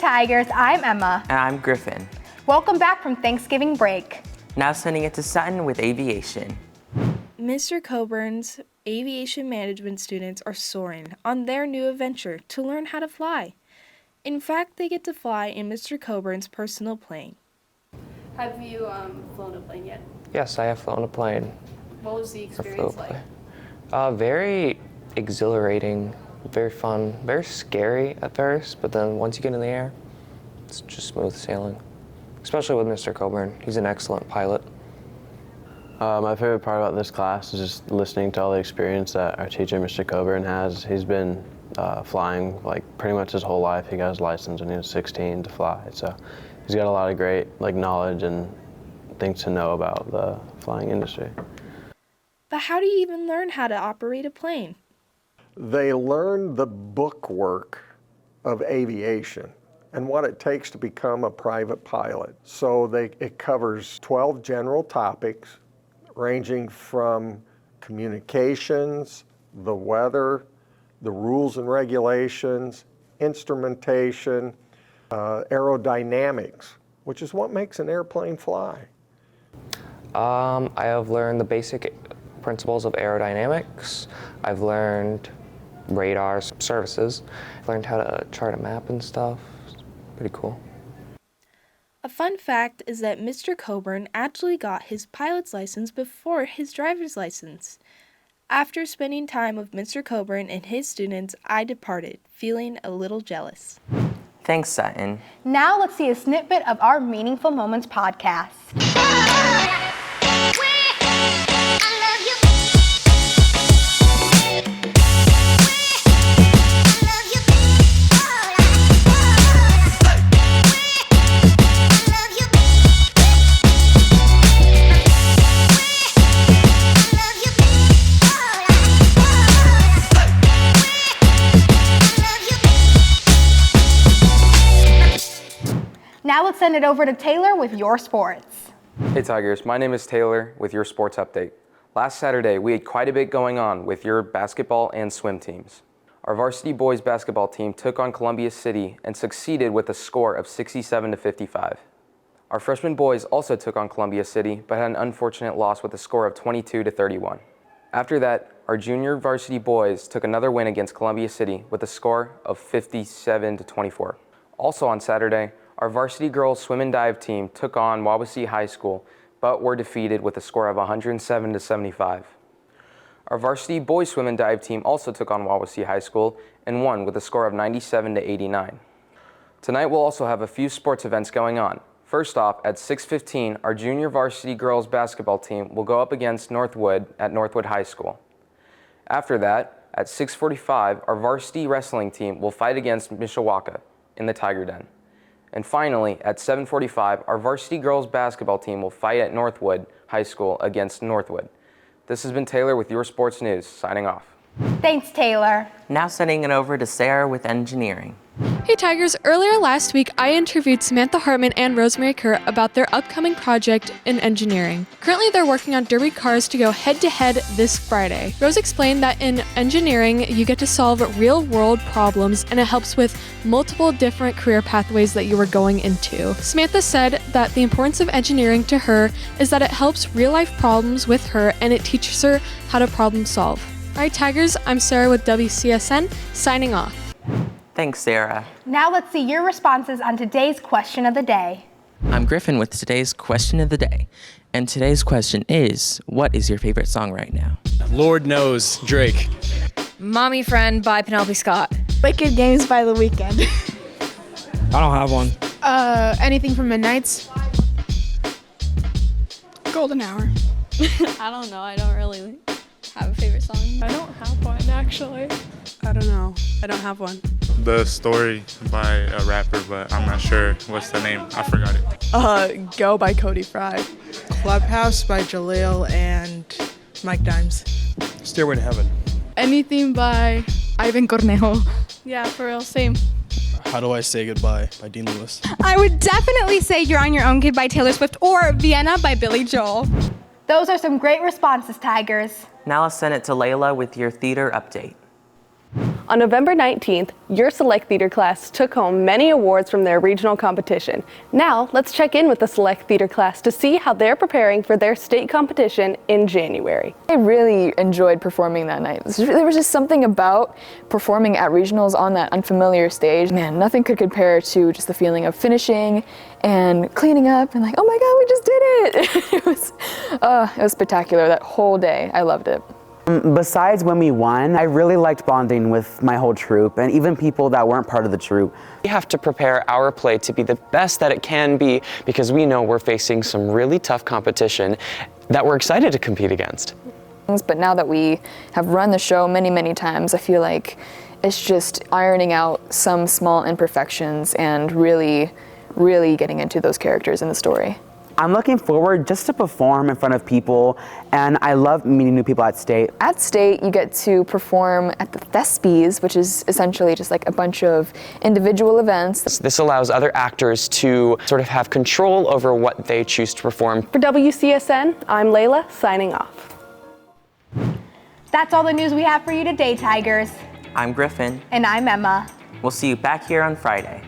Tigers, I'm Emma. And I'm Griffin. Welcome back from Thanksgiving break. Now sending it to Sutton with Aviation. Mr. Coburn's aviation management students are soaring on their new adventure to learn how to fly. In fact, they get to fly in Mr. Coburn's personal plane. Have you flown a plane yet? Yes, I have flown a plane. What was the experience like? Very exhilarating, very fun, very scary at first, but then once you get in the air, it's just smooth sailing. Especially with Mr. Coburn. He's an excellent pilot. My favorite part about this class is just listening to all the experience that our teacher, Mr. Coburn, has. He's been flying like pretty much his whole life. He got his license when he was 16 to fly, so he's got a lot of great knowledge and things to know about the flying industry. But how do you even learn how to operate a plane? They learn the bookwork of aviation and what it takes to become a private pilot. So it covers 12 general topics ranging from communications, the weather, the rules and regulations, instrumentation, aerodynamics, which is what makes an airplane fly. I have learned the basic principles of aerodynamics. I've learned radar services. I've learned how to chart a map and stuff. It's pretty cool. A fun fact is that Mr. Coburn actually got his pilot's license before his driver's license. After spending time with Mr. Coburn and his students, I departed, feeling a little jealous. Thanks, Sutton. Now let's see a snippet of our Meaningful Moments podcast. Now let's send it over to Taylor with your sports. Hey Tigers, my name is Taylor with your sports update. Last Saturday, we had quite a bit going on with your basketball and swim teams. Our varsity boys basketball team took on Columbia City and succeeded with a score of 67-55. Our freshman boys also took on Columbia City, but had an unfortunate loss with a score of 22-31. After that, our junior varsity boys took another win against Columbia City with a score of 57-24. Also on Saturday, our varsity girls swim and dive team took on Wawasee High School, but were defeated with a score of 107-75. Our varsity boys swim and dive team also took on Wawasee High School and won with a score of 97-89. Tonight we'll also have a few sports events going on. First off, at 6:15, our junior varsity girls basketball team will go up against Northwood at Northwood High School. After that, at 6:45, our varsity wrestling team will fight against Mishawaka in the Tiger Den. And finally, at 7:45, our varsity girls basketball team will fight at Northwood High School against Northwood. This has been Taylor with your sports news, signing off. Thanks, Taylor. Now sending it over to Sarah with engineering. Hey Tigers, earlier last week I interviewed Samantha Hartman and Rosemary Kerr about their upcoming project in engineering. Currently they're working on derby cars to go head-to-head this Friday. Rose explained that in engineering you get to solve real-world problems and it helps with multiple different career pathways that you are going into. Samantha said that the importance of engineering to her is that it helps real-life problems with her and it teaches her how to problem solve. Alright Tigers, I'm Sarah with WCSN, signing off. Thanks, Sarah. Now let's see your responses on today's question of the day. I'm Griffin with today's question of the day. And today's question is, what is your favorite song right now? Lord Knows, Drake. Mommy Friend by Penelope Scott. Wicked Games by The Weeknd. I don't have one. Anything from Midnight's. Golden Hour. I don't know. I don't really have a favorite song. I don't have one, actually. I don't know. I don't have one. The Story by a rapper, but I'm not sure what's the name. I forgot it. Go by Cody Fry. Clubhouse by Jaleel and Mike Dimes. Stairway to Heaven. Anything by Ivan Cornejo. Yeah, for real, same. How Do I Say Goodbye by Dean Lewis. I would definitely say You're on Your Own Kid by Taylor Swift or Vienna by Billy Joel. Those are some great responses, Tigers. Now let's send it to Layla with your theater update. On November 19th, your Select Theater class took home many awards from their regional competition. Now, let's check in with the Select Theater class to see how they're preparing for their state competition in January. I really enjoyed performing that night. There was just something about performing at regionals on that unfamiliar stage. Man, nothing could compare to just the feeling of finishing and cleaning up and like, oh my God, we just did it. It was spectacular that whole day. I loved it. Besides when we won, I really liked bonding with my whole troupe and even people that weren't part of the troupe. We have to prepare our play to be the best that it can be because we know we're facing some really tough competition that we're excited to compete against. But now that we have run the show many, many times, I feel like it's just ironing out some small imperfections and really getting into those characters in the story. I'm looking forward just to perform in front of people, and I love meeting new people at State. At State, you get to perform at the Thespies, which is essentially just like a bunch of individual events. This allows other actors to sort of have control over what they choose to perform. For WCSN, I'm Layla, signing off. That's all the news we have for you today, Tigers. I'm Griffin. And I'm Emma. We'll see you back here on Friday.